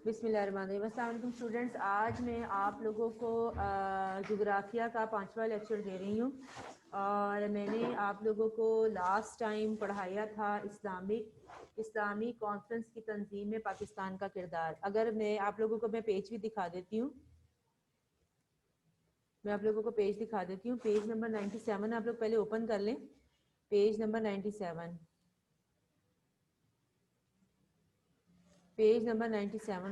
بسم اللہ الرحمن الرحیم۔ السلام علیکم اسٹوڈنٹس، آج میں آپ لوگوں کو جغرافیہ کا 5واں لیکچر دے رہی ہوں، اور میں نے آپ لوگوں کو لاسٹ ٹائم پڑھایا تھا اسلامی کانفرنس کی تنظیم میں پاکستان کا کردار۔ اگر میں آپ لوگوں کو پیج بھی دکھا دیتی ہوں، پیج نمبر 97 آپ لوگ پہلے اوپن کر لیں۔ پیج نمبر 97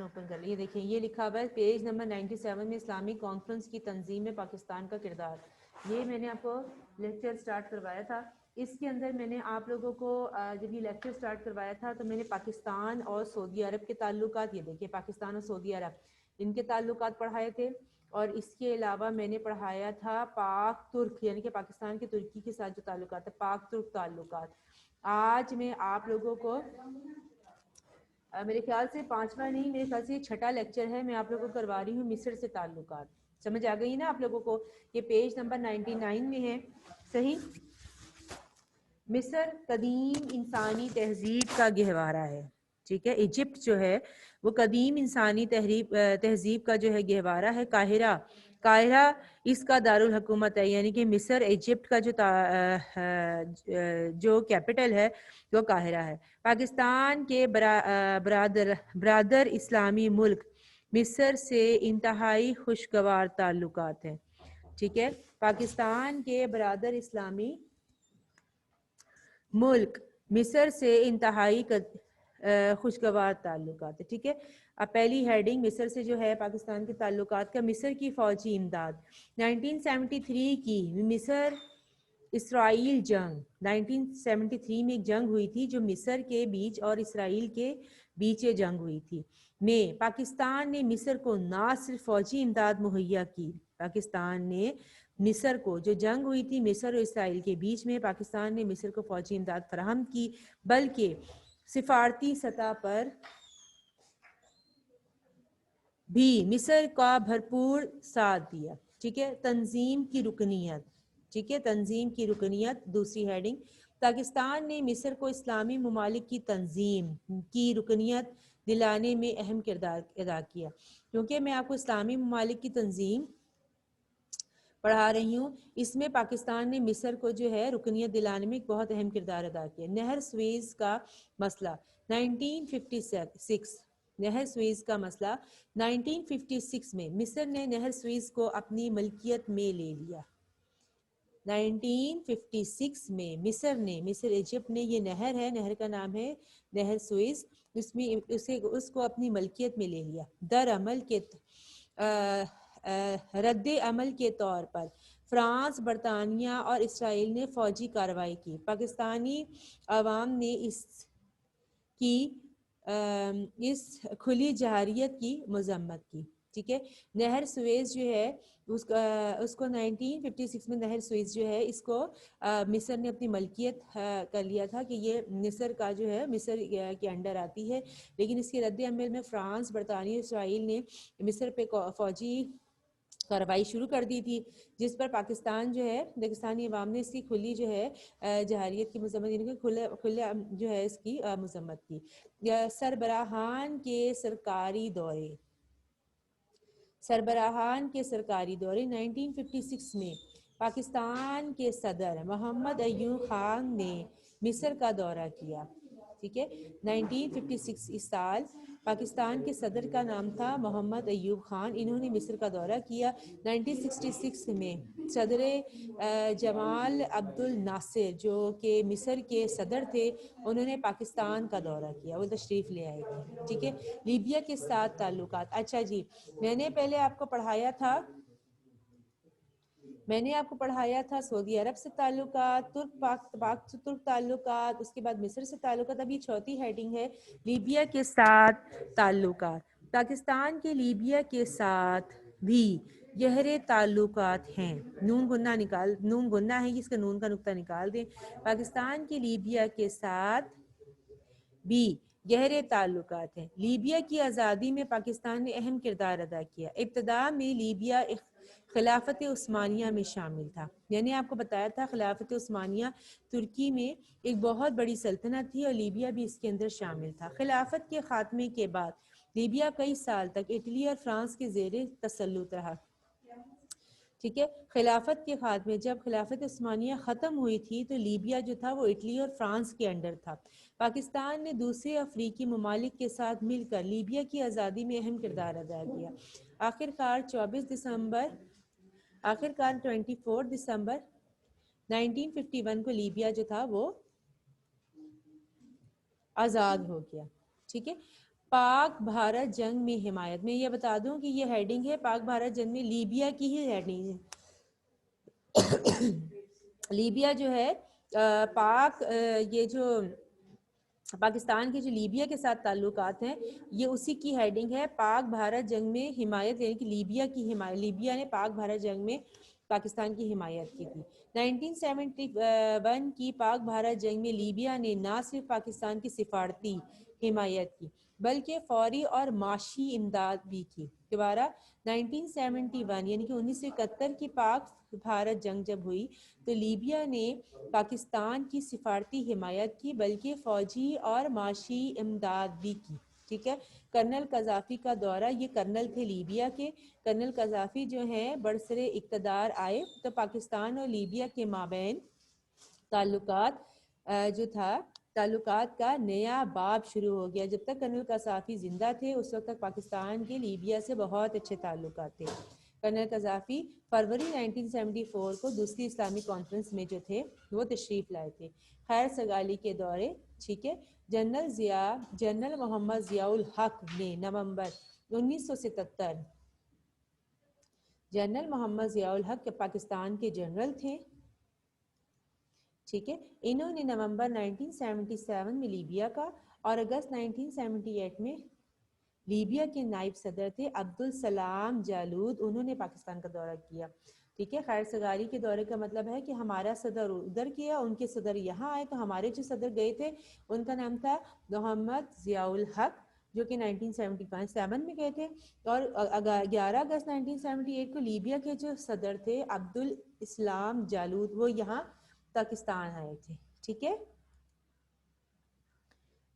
اوپن کر لیے۔ دیکھیں یہ لکھا ہوا ہے پیج نمبر 97 میں اسلامی کانفرنس کی تنظیم میں پاکستان کا کردار۔ یہ میں نے آپ کو لیکچر سٹارٹ کروایا تھا۔ اس کے اندر میں نے آپ لوگوں کو جب یہ لیکچر سٹارٹ کروایا تھا تو میں نے پاکستان اور سعودی عرب کے تعلقات، یہ دیکھیں پاکستان اور سعودی عرب ان کے تعلقات پڑھائے تھے، اور اس کے علاوہ میں نے پڑھایا تھا پاک ترک، یعنی کہ پاکستان کے ترکی کے ساتھ جو تعلقات ہے، پاک ترک تعلقات۔ آج میں آپ لوگوں کو میرے خیال سے 5واں نہیں، میرے خیال سے یہ 6واں لیکچر ہے، میں آپ لوگوں کو کروا رہی ہوں مصر سے تعلقات۔ سمجھ آ گئی نا آپ لوگوں کو؟ یہ پیج نمبر 99 میں ہے، صحیح۔ مصر قدیم انسانی تہذیب کا گہوارہ ہے، ٹھیک ہے۔ ایجپٹ جو ہے وہ قدیم انسانی تہذیب کا جو ہے گہوارہ ہے۔ قاہرہ اس کا دارالحکومت ہے، یعنی کہ مصر ایجپٹ کا جو کیپٹل ہے وہ قاہرہ ہے۔ پاکستان کے برادر اسلامی ملک مصر سے انتہائی خوشگوار تعلقات ہیں، ٹھیک ہے۔ پاکستان کے برادر اسلامی ملک مصر سے انتہائی خوشگوار تعلقات ہے، ٹھیک ہے۔ اب پہلی ہیڈنگ مصر سے جو ہے پاکستان کے تعلقات کا، مصر کی فوجی امداد۔ 1973 کی مصر اسرائیل جنگ، 1973 میں ایک جنگ ہوئی تھی جو مصر کے بیچ اور اسرائیل کے بیچ یہ جنگ ہوئی تھی، میں پاکستان نے مصر کو نہ صرف فوجی امداد مہیا کی، پاکستان نے مصر کو، جو جنگ ہوئی تھی مصر اور اسرائیل کے بیچ میں، پاکستان نے مصر کو فوجی امداد فراہم کی، بلکہ سفارتی سطح پر بھی مصر کا بھرپور ساتھ دیا، ٹھیک ہے۔ تنظیم کی رکنیت، ٹھیک ہے، تنظیم کی رکنیت دوسری ہیڈنگ۔ پاکستان نے مصر کو اسلامی ممالک کی تنظیم کی رکنیت دلانے میں اہم کردار ادا کیا۔ کیونکہ میں آپ کو اسلامی ممالک کی تنظیم پڑھا رہی ہوں، اس میں پاکستان نے مصر کو جو ہے رکنیت دلانے میں ایک بہت اہم کردار ادا کیا۔ نہر سویز کا مسئلہ 1956، نہر سویز کا مسئلہ 1956 میں مصر نے نہر سویز کو اپنی ملکیت میں لے لیا۔ 1956 میں مصر ایجپٹ نے، یہ نہر ہے، نہر کا نام ہے نہر سویز، اس کو اپنی ملکیت میں لے لیا۔ رد عمل کے طور پر فرانس، برطانیہ اور اسرائیل نے فوجی کارروائی کی۔ پاکستانی عوام نے اس کھلی جارحیت کی مذمت کی، ٹھیک ہے۔ نہر سویز جو ہے اس کو 1956 میں نہر سویز جو ہے اس کو مصر نے اپنی ملکیت کر لیا تھا کہ یہ مصر کا جو ہے، مصر کے انڈر آتی ہے، لیکن اس کے رد عمل میں فرانس، برطانیہ، اسرائیل نے مصر پہ فوجی کارروائی شروع کر دی تھی، جس پر پاکستان جو ہے، پاکستانی عوام نے اس کی کھلی جو ہے جارحیت کی مذمت، یعنی کہ کھلے جو ہے اس کی مذمت کی۔ سربراہان کے سرکاری دورے 1956 میں پاکستان کے صدر محمد ایوب خان نے مصر کا دورہ کیا، ٹھیک ہے۔ 1956 اس سال پاکستان کے صدر کا نام تھا محمد ایوب خان، انہوں نے مصر کا دورہ کیا۔ 1966 میں صدر جمال عبد الناصر جو کہ مصر کے صدر تھے، انہوں نے پاکستان کا دورہ کیا، وہ تشریف لے آئے تھے، ٹھیک ہے۔ لیبیا کے ساتھ تعلقات، اچھا جی، میں نے پہلے آپ کو پڑھایا تھا سعودی عرب سے تعلقات، پاک ترک تعلقات، اس کے بعد مصر سے تعلقات۔ اب یہ چوتھی ہیڈنگ ہے لیبیا کے ساتھ تعلقات۔ پاکستان کے لیبیا کے ساتھ بھی گہرے تعلقات ہیں، نون گنہ ہے، اس کا نون کا نقطہ نکال دیں۔ پاکستان کے لیبیا کے ساتھ بھی گہرے تعلقات ہیں۔ لیبیا کی آزادی میں پاکستان نے اہم کردار ادا کیا۔ ابتدا میں لیبیا خلافت عثمانیہ میں شامل تھا، یعنی آپ کو بتایا تھا خلافت عثمانیہ ترکی میں ایک بہت بڑی سلطنت تھی، اور لیبیا بھی اس کے اندر شامل تھا۔ خلافت کے خاتمے کے بعد لیبیا کئی سال تک اٹلی اور فرانس کے زیر تسلط رہا. ٹھیک ہے. خلافت کے خاتمے، جب خلافت عثمانیہ ختم ہوئی تھی تو لیبیا جو تھا وہ اٹلی اور فرانس کے انڈر تھا. پاکستان نے دوسرے افریقی ممالک کے ساتھ مل کر لیبیا کی آزادی میں اہم کردار ادا کیا. آخرکار 24 دسمبر 1951 کو لیبیا جو تھا وہ آزاد ہو گیا. ٹھیک ہے. پاک بھارت جنگ میں حمایت، میں یہ بتا دوں کہ یہ ہیڈنگ ہے پاک بھارت جنگ میں، لیبیا کی ہی ہیڈنگ ہے. لیبیا جو ہے پاک یہ جو پاکستان کے جو لیبیا کے ساتھ تعلقات ہیں یہ اسی کی ہیڈنگ ہے، پاک بھارت جنگ میں حمایت، یعنی کہ لیبیا کی حمایت، لیبیا نے پاک بھارت جنگ میں پاکستان کی حمایت کی تھی. 1971 کی پاک بھارت جنگ میں لیبیا نے نہ صرف پاکستان کی سفارتی حمایت کی بلکہ فوری اور معاشی امداد بھی کی. دوبارہ 1971 یعنی کہ 1971 کی پاک بھارت جنگ جب ہوئی تو لیبیا نے پاکستان کی سفارتی حمایت کی بلکہ فوجی اور معاشی امداد بھی کی. ٹھیک ہے. کرنل قذافی کا دورہ، یہ کرنل تھے لیبیا کے، کرنل قذافی جو ہیں برسر اقتدار آئے تو پاکستان اور لیبیا کے مابین تعلقات تعلقات کا نیا باب شروع ہو گیا. جب تک کرنل قذافی زندہ تھے اس وقت تک پاکستان کے لیبیا سے بہت اچھے تعلقات تھے. کرنل قذافی فروری 1974 کو دوسری اسلامی کانفرنس میں جو تھے وہ تشریف لائے تھے. خیر سگالی کے دورے. ٹھیک ہے. جنرل محمد ضیاء الحق نے نومبر 1977، جنرل محمد ضیاء الحق پاکستان کے جنرل تھے. ٹھیک ہے. انہوں نے نومبر 1977 میں لیبیا کا اور اگست 1978 میں لیبیا کے نائب صدر تھے عبدالسلام جالود، انہوں نے پاکستان کا دورہ کیا. ٹھیک ہے. خیر سگالی کے دورے کا مطلب ہے کہ ہمارا صدر ادھر کیا، ان کے صدر یہاں آئے، تو ہمارے جو صدر گئے تھے ان کا نام تھا محمد ضیاء الحق جو کہ 1977 میں گئے تھے، اور 11 اگست 1978 کو لیبیا کے جو صدر تھے عبدالسلام جالود وہ یہاں پاکستان آئے تھے. ٹھیک ہے.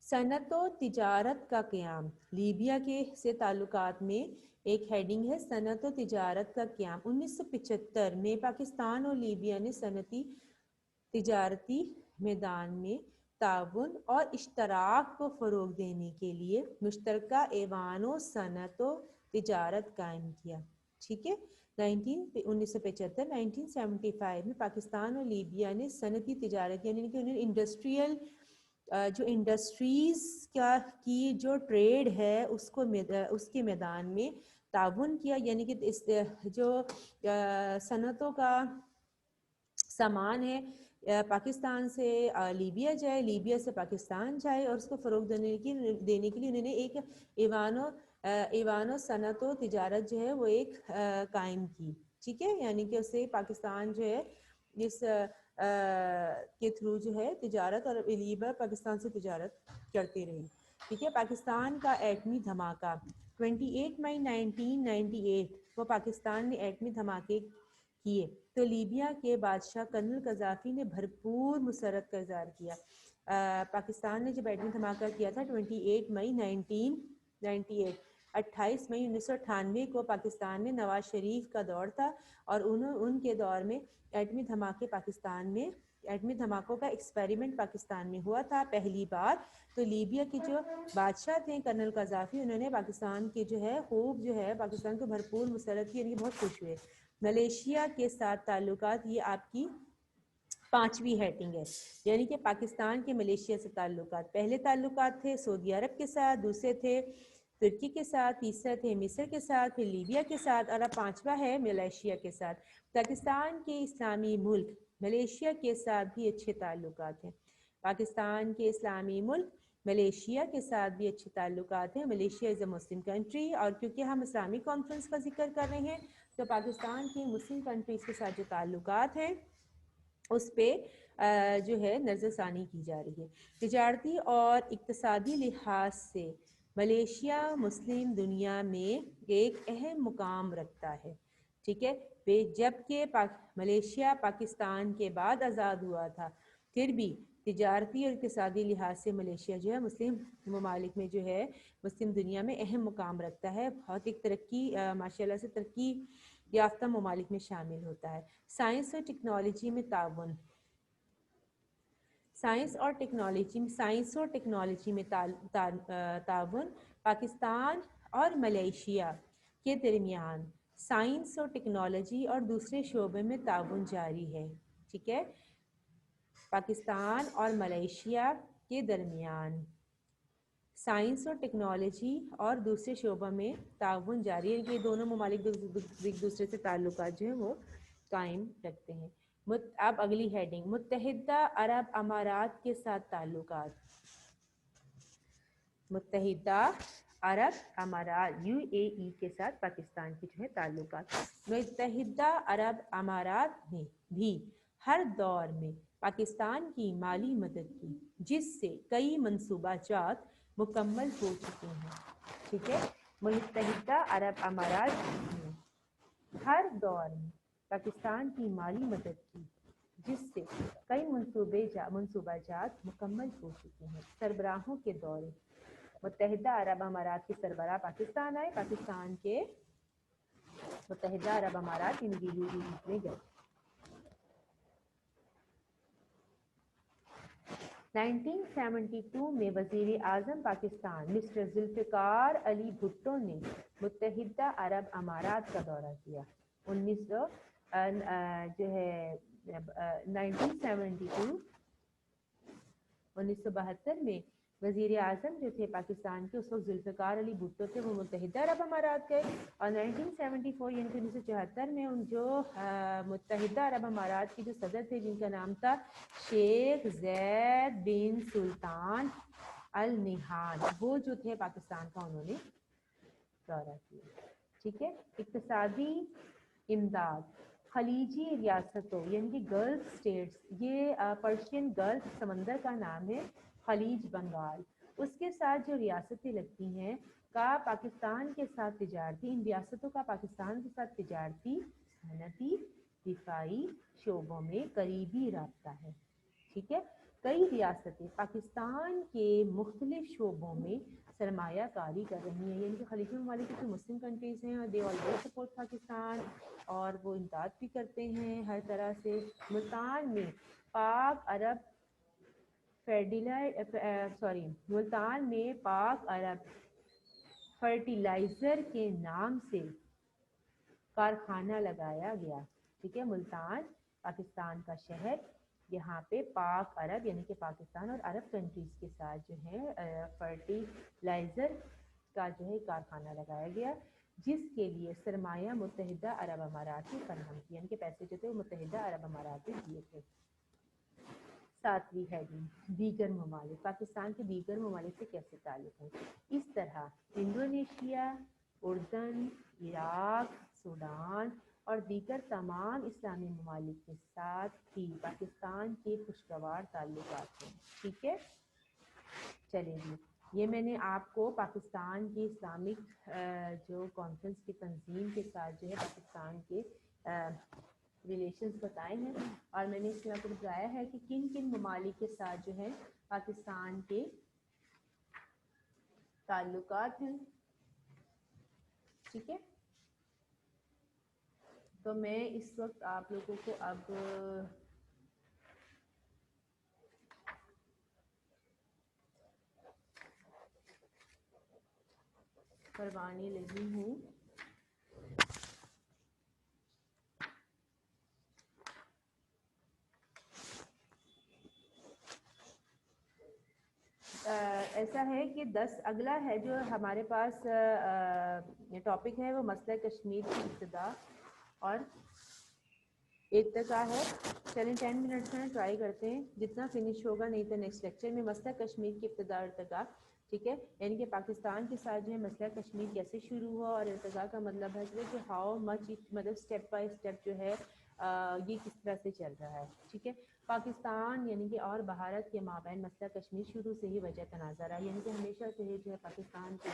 صنعت و تجارت کا قیام، لیبیا کے سے تعلقات میں ایک ہیڈنگ ہے صنعت و تجارت کا قیام. 1975 میں پاکستان اور لیبیا نے صنعتی تجارتی میدان میں تعاون اور اشتراک کو فروغ دینے کے لیے مشترکہ ایوان و صنعت و تجارت قائم کیا. ٹھیک ہے. 1975 میں پاکستان اور لیبیا نے صنعتی تجارت یعنی کہ انہیں انڈسٹریل جو انڈسٹریز کی جو ٹریڈ ہے اس کے میدان میں تعاون کیا، یعنی کہ جو صنعتوں کا سامان ہے پاکستان سے لیبیا جائے، لیبیا سے پاکستان جائے، اور اس کو فروغ دینے کے لیے انہوں نے ایک ایوان و صنعت و تجارت جو ہے وہ ایک قائم کی. ٹھیک ہے. یعنی کہ اسے پاکستان جو ہے اس کے تھرو جو ہے تجارت، اور لیبیا پاکستان سے تجارت کرتی رہی. ٹھیک ہے. پاکستان کا ایٹمی دھماکہ 28 مئی 1998 کو پاکستان نے ایٹمی دھماکے کیے تو لیبیا کے بادشاہ کرنل قذافی نے بھرپور مسرت کا اظہار کیا. پاکستان نے جب ایٹمی دھماکہ کیا تھا 28 مئی 1998، 28 مئی 1998 کو پاکستان میں نواز شریف کا دور تھا، اور ان کے دور میں ایٹمی دھماکوں کا ایکسپیریمنٹ پاکستان میں ہوا تھا پہلی بار. تو لیبیا کے جو بادشاہ تھے کرنل قذافی، انہوں نے پاکستان کے جو ہے خوب جو ہے پاکستان کو بھرپور مسرت کی، یعنی بہت خوش ہوئے. ملیشیا کے ساتھ تعلقات، یہ آپ کی 5ویں ہیڈنگ ہے، یعنی کہ پاکستان کے ملیشیا سے تعلقات. پہلے تعلقات تھے سعودی عرب کے ساتھ، دوسرے تھے ترکی کے ساتھ، تیسرا تھے مصر کے ساتھ، پھر لیبیا کے ساتھ، اور اب 5واں ہے ملیشیا کے ساتھ. پاکستان کے اسلامی ملک ملیشیا کے ساتھ بھی اچھے تعلقات ہیں. پاکستان کے اسلامی ملک ملیشیا کے ساتھ بھی اچھے تعلقات ہیں. ملیشیا از اے مسلم کنٹری، اور کیونکہ ہم اسلامی کانفرنس کا ذکر کر رہے ہیں تو پاکستان کی مسلم کنٹریز کے ساتھ جو تعلقات ہیں اس پہ جو ہے نظر ثانی کی جا رہی ہے. تجارتی اور اقتصادی لحاظ سے ملیشیا مسلم دنیا میں ایک اہم مقام رکھتا ہے. ٹھیک ہے. جب کہ ملیشیا پاکستان کے بعد آزاد ہوا تھا، پھر بھی تجارتی اور اقتصادی لحاظ سے ملیشیا جو ہے مسلم ممالک میں جو ہے مسلم دنیا میں اہم مقام رکھتا ہے، بہت ایک ترقی ماشاء اللہ سے ترقی یافتہ ممالک میں شامل ہوتا ہے۔ سائنس اور ٹیکنالوجی میں تعاون، سائنس اور ٹیکنالوجی میں تعاون پاکستان اور ملیشیا کے درمیان سائنس اور ٹیکنالوجی اور دوسرے شعبے میں تعاون جاری ہے، ٹھیک ہے۔ پاکستان اور ملیشیا کے درمیان سائنس اور ٹیکنالوجی اور دوسرے شعبوں میں تعاون جاری ہے کہ دونوں ممالک ایک دوسرے سے تعلقات جو ہیں وہ قائم رکھتے ہیں۔ اب اگلی ہیڈنگ، متحدہ عرب امارات کے ساتھ تعلقات۔ متحدہ عرب امارات UAE کے ساتھ پاکستان کے جو ہے تعلقات۔ متحدہ عرب امارات نے بھی ہر دور میں پاکستان کی مالی مدد کی، جس سے کئی منصوبہ جات مکمل ہو چکے ہیں، ٹھیک ہے۔ متحدہ عرب امارات نے ہر دور میں پاکستان کی مالی مدد کی، جس سے کئی منصوبہ جات مکمل ہو چکے ہیں۔ سربراہوں کے دورے، متحدہ عرب امارات کے سربراہ پاکستان آئے، پاکستان کے متحدہ عرب امارات UAE میں گئے۔ 1972 میں وزیر اعظم پاکستان مسٹر ذوالفقار علی بھٹو نے متحدہ عرب امارات کا دورہ کیا۔ 1972 میں وزیر اعظم جو تھے پاکستان کے اس وقت ذوالفقار علی بھٹو تھے، وہ متحدہ عرب امارات گئے، اور 1974 یعنی کہ 1974 میں ان جو متحدہ عرب امارات کے جو صدر تھے جن کا نام تھا شیخ زید بن سلطان ال نہیان، وہ جو تھے پاکستان کا انہوں نے دورہ کیا، ٹھیک ہے۔ اقتصادی امداد، خلیجی ریاستوں یعنی کہ گلف اسٹیٹس، یہ پرشین گلف سمندر کا نام ہے، خلیج بنگال، اس کے ساتھ جو ریاستیں لگتی ہیں کا پاکستان کے ساتھ تجارتی، ان ریاستوں کا پاکستان کے ساتھ تجارتی، صنعتی، دفاعی شعبوں میں قریبی رابطہ ہے، ٹھیک ہے۔ کئی ریاستیں پاکستان کے مختلف شعبوں میں سرمایہ کاری کر رہی ہیں، یعنی کہ خلیجی ممالک کی جو مسلم کنٹریز ہیں دے آلویز سپورٹ پاکستان، اور وہ امداد بھی کرتے ہیں ہر طرح سے۔ ملتان میں پاک عرب فرٹیلائزر کے نام سے کارخانہ لگایا گیا، ٹھیک ہے۔ ملتان پاکستان کا شہر، یہاں پہ پاک عرب یعنی کہ پاکستان اور عرب کنٹریز کے ساتھ جو ہے فرٹیلائزر کا جو ہے کارخانہ لگایا گیا، جس کے لیے سرمایہ متحدہ عرب امارات نے فراہم کیا، یعنی کہ پیسے جو تھے وہ متحدہ عرب امارات نے دیے تھے۔ 7ویں ہیڈنگ، دیگر ممالک، پاکستان کے دیگر ممالک سے کیسے تعلق ہیں۔ اس طرح انڈونیشیا، اردن، عراق، سوڈان اور دیگر تمام اسلامی ممالک کے ساتھ بھی پاکستان کے خوشگوار تعلقات ہیں، ٹھیک ہے۔ چلیں جی، یہ میں نے آپ کو پاکستان کی اسلامک جو کانفرنس کی تنظیم کے ساتھ جو ہے پاکستان کے ریلیشنز بتائے ہیں، اور میں نے اس میں آپ کو بتایا ہے کہ کن کن ممالک کے ساتھ جو ہے پاکستان کے تعلقات ہیں، ٹھیک ہے۔ تو میں اس وقت آپ لوگوں کو اب کروانے لگی ہوں ایسا ہے کہ اگلا ہے جو ہمارے پاس ٹاپک ہے وہ مسئلہ کشمیر کی ابتدا اور ارتقا ہے۔ چلیں 10 منٹس میں ٹرائی کرتے ہیں، جتنا فنش ہوگا، نہیں تو نیکسٹ لیکچر میں مسئلہ کشمیر کی ابتدا اور ارتقا، ٹھیک ہے، یعنی کہ پاکستان کے ساتھ جو ہے مسئلہ کشمیر کیسے شروع ہوا، اور ارتقا کا مطلب ہے کہ ہاؤ مچ مطلب اسٹیپ بائی اسٹیپ جو ہے یہ کس طرح سے چل رہا ہے، ٹھیک ہے۔ پاکستان یعنی کہ اور بھارت کے مابین مسئلہ کشمیر شروع سے ہی وجہ تنازع رہا، یعنی کہ ہمیشہ سے ہی جو ہے پاکستان کے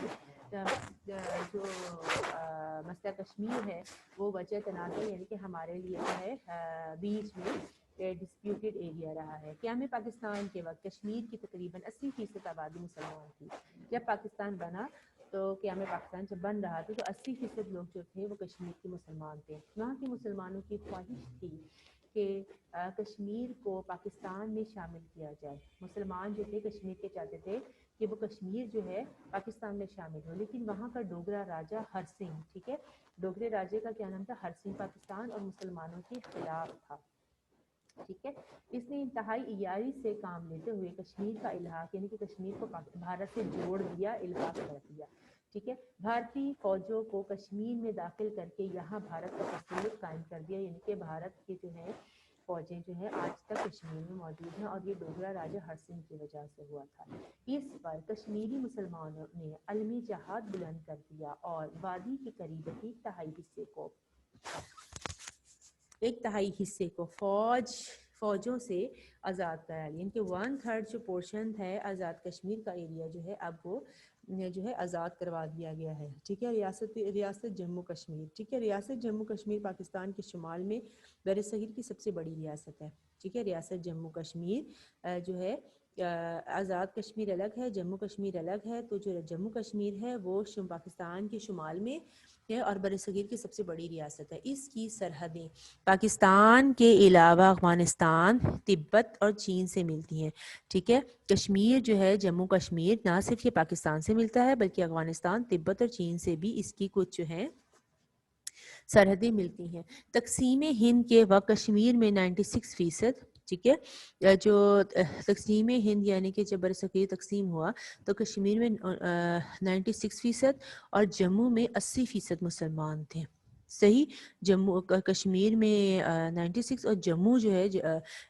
جو مسئلہ کشمیر ہے وہ وجہ تنازع، یعنی کہ ہمارے لیے جو ہے بیچ میں ڈسپیوٹڈ ایریا رہا ہے۔ قیام پاکستان کے وقت کشمیر کی تقریباً 80% آبادی مسلمان تھی۔ جب پاکستان بنا تو قیام پاکستان جب بن رہا تھا تو 80% لوگ جو تھے وہ کشمیر کے مسلمان تھے۔ وہاں کے مسلمانوں کی خواہش تھی کہ کشمیر کو پاکستان میں شامل کیا جائے۔ مسلمان جو تھے کشمیر کے چاہتے تھے کہ وہ کشمیر جو ہے پاکستان میں شامل ہو، لیکن وہاں کا ڈوگرا راجہ ہر سنگھ، ٹھیک ہے، ڈوگرے راجے کا کیا نام تھا؟ ہر سنگھ، پاکستان اور مسلمانوں کے خلاف تھا، ٹھیک ہے۔ اس نے انتہائی عیاری سے کام لیتے ہوئے کشمیر کا الحاق یعنی کہ کشمیر کو بھارت سے جوڑ دیا، الحاق کر دیا، ٹھیک ہے۔ بھارتی فوجوں کو کشمیر میں داخل کر کے یہاں بھارت کا تسلط قائم کر دیا، یعنی کہ بھارت کے جو ہے فوجیں جو ہیں آج تک کشمیر میں موجود ہیں، اور یہ ڈوگرا راجہ ہر سنگھ کی وجہ سے ہوا تھا۔ اس پر کشمیری مسلمانوں نے عالمی جہاد بلند کر دیا اور وادی کے قریب ایک تہائی حصے کو فوجوں سے آزاد کرا لیا، یعنی کہ 1/3 جو پورشن ہے آزاد کشمیر کا ایریا جو ہے اب وہ جو ہے آزاد کروا دیا گیا ہے، ٹھیک ہے۔ ریاست جموں کشمیر، ٹھیک ہے، ریاست جموں کشمیر پاکستان کے شمال میں بر صغیر کی سب سے بڑی ریاست ہے، ٹھیک ہے۔ ریاست جموں کشمیر جو ہے آزاد کشمیر الگ ہے، جموں کشمیر الگ ہے، تو جو جموں کشمیر ہے وہ پاکستان کے شمال میں ہے اور بر صغیر کی سب سے بڑی ریاست ہے۔ اس کی سرحدیں پاکستان کے علاوہ افغانستان، تبت اور چین سے ملتی ہیں، ٹھیک ہے۔ کشمیر جو ہے جموں کشمیر نہ صرف یہ پاکستان سے ملتا ہے بلکہ افغانستان، تبت اور چین سے بھی اس کی کچھ جو ہیں سرحدیں ملتی ہیں۔ تقسیم ہند کے وقت کشمیر میں 96%، ٹھیک ہے، جو تقسیم ہند یعنی کہ جب برصغیر تقسیم ہوا تو کشمیر میں 96% اور جموں میں 80% مسلمان تھے، صحیح۔ جموں کشمیر میں 96 اور جموں جو ہے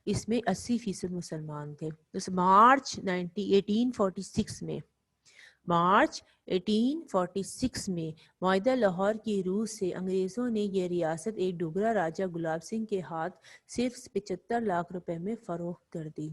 اس میں 80% مسلمان تھے۔ مارچ 1846 میں معاہدہ لاہور کی روح سے انگریزوں نے یہ ریاست ایک ڈوگرا راجہ گلاب سنگھ کے ہاتھ صرف 75 لاکھ روپے میں فروخت کر دی،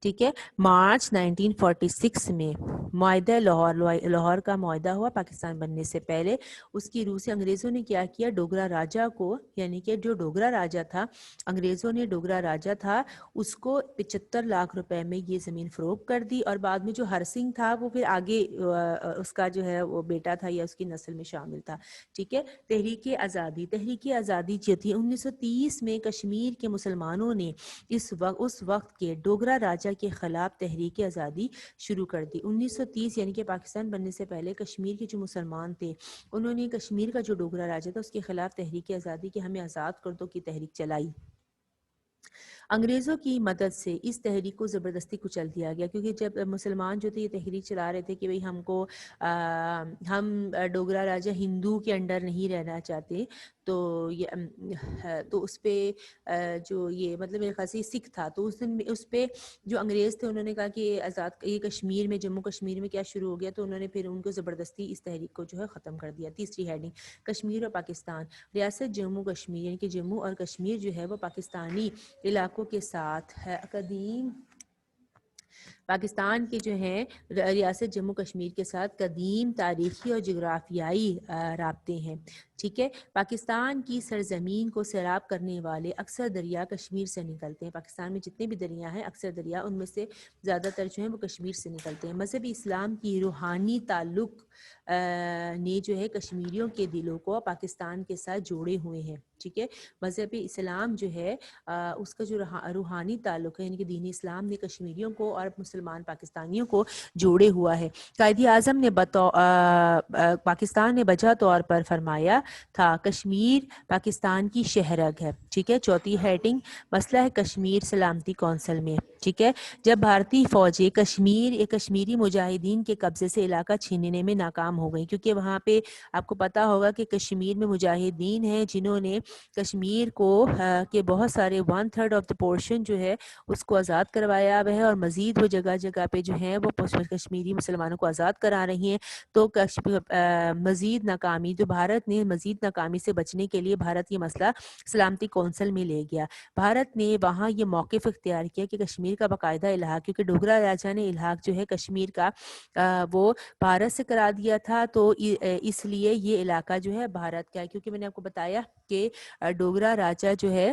ٹھیک ہے۔ مارچ 1946 میں معاہدہ لاہور کا معاہدہ ہوا پاکستان بننے سے پہلے۔ اس کی روح سے انگریزوں نے کیا کیا؟ ڈوگرا راجہ کو، یعنی کہ جو ڈوگرا راجہ تھا، انگریزوں نے ڈوگرا راجہ تھا اس کو 75 لاکھ روپے میں یہ زمین فروخت کر دی، اور بعد میں جو ہر سنگھ تھا وہ پھر آگے اس کا جو ہے وہ بیٹا تھا یا اس کی نسل میں شامل تھا، ٹھیک ہے۔ تحریک آزادی جو تھی 1930 میں کشمیر کے مسلمانوں نے اس وقت کے ڈوگرا راجہ کے خلاف تحریک آزادی شروع کر دی۔ 1930 یعنی کہ پاکستان بننے سے پہلے کشمیر کے جو مسلمان تھے انہوں نے کشمیر کا جو ڈوگرا راجہ تھا اس کے خلاف تحریک آزادی کہ ہمیں آزاد کر دو کی تحریک چلائی۔ انگریزوں کی مدد سے اس تحریک کو زبردستی کچل دیا گیا، کیونکہ جب مسلمان جو تھے یہ تحریک چلا رہے تھے کہ بھئی ہم ڈوگرا راجہ ہندو کے انڈر نہیں رہنا چاہتے، تو اس پہ جو یہ مطلب میرے خیال سے سکھ تھا، تو اس پہ جو انگریز تھے انہوں نے کہا کہ یہ کشمیر میں جموں کشمیر میں کیا شروع ہو گیا، تو انہوں نے پھر ان کو زبردستی اس تحریک کو جو ہے ختم کر دیا۔ تیسری ہیڈنگ کشمیر اور پاکستان، ریاست جموں کشمیر یعنی کہ جموں اور کشمیر جو ہے وہ پاکستانی علاقوں کے ساتھ ہے قدیم پاکستان کے جو ہیں ریاست جموں کشمیر کے ساتھ قدیم تاریخی اور جغرافیائی رابطے ہیں، ٹھیک ہے۔ پاکستان کی سرزمین کو سیراب کرنے والے اکثر دریا کشمیر سے نکلتے ہیں۔ پاکستان میں جتنے بھی دریا ہیں اکثر دریا ان میں سے زیادہ تر جو ہیں وہ کشمیر سے نکلتے ہیں۔ مذہب اسلام کی روحانی تعلق نے جو ہے کشمیریوں کے دلوں کو پاکستان کے ساتھ جوڑے ہوئے ہیں، ٹھیک ہے۔ مذہب اسلام جو ہے اس کا جو روحانی تعلق ہے یعنی کہ دین اسلام نے کشمیریوں کو اور مسلمان پاکستانیوں کو جوڑے ہوا ہے۔ قائد اعظم نے پاکستان نے بجا طور پر فرمایا تھا کشمیر پاکستان کی شہرگ ہے، ٹھیک ہے۔ چوتھی ہیڈنگ مسئلہ ہے کشمیر سلامتی کونسل میں، ٹھیک ہے۔ جب بھارتی فوجیں کشمیری مجاہدین کے قبضے سے علاقہ چھیننے میں ناکام ہو گئی، کیونکہ وہاں پہ آپ کو پتا ہوگا کہ کشمیر میں مجاہدین ہیں جنہوں نے کشمیر کو کہ بہت سارے 1/3 آف دا پورشن جو ہے اس کو آزاد کروایا ہے، اور مزید وہ جگہ جگہ پہ جو ہیں وہ کشمیری مسلمانوں کو آزاد کرا رہی ہیں۔ تو مزید ناکامی جو بھارت نے مزید ناکامی سے بچنے کے لیے بھارت یہ مسئلہ سلامتی کونسل میں لے گیا۔ بھارت نے وہاں یہ موقف اختیار کیا کہ کشمیر کا باقاعدہ الحاق، کیونکہ ڈوگرا راجہ نے الحاق جو ہے کشمیر کا وہ بھارت سے کرا دیا تھا، تو اس لیے یہ علاقہ جو ہے بھارت کا ہے، کیونکہ میں نے آپ کو بتایا کہ ڈوگرا راجہ جو ہے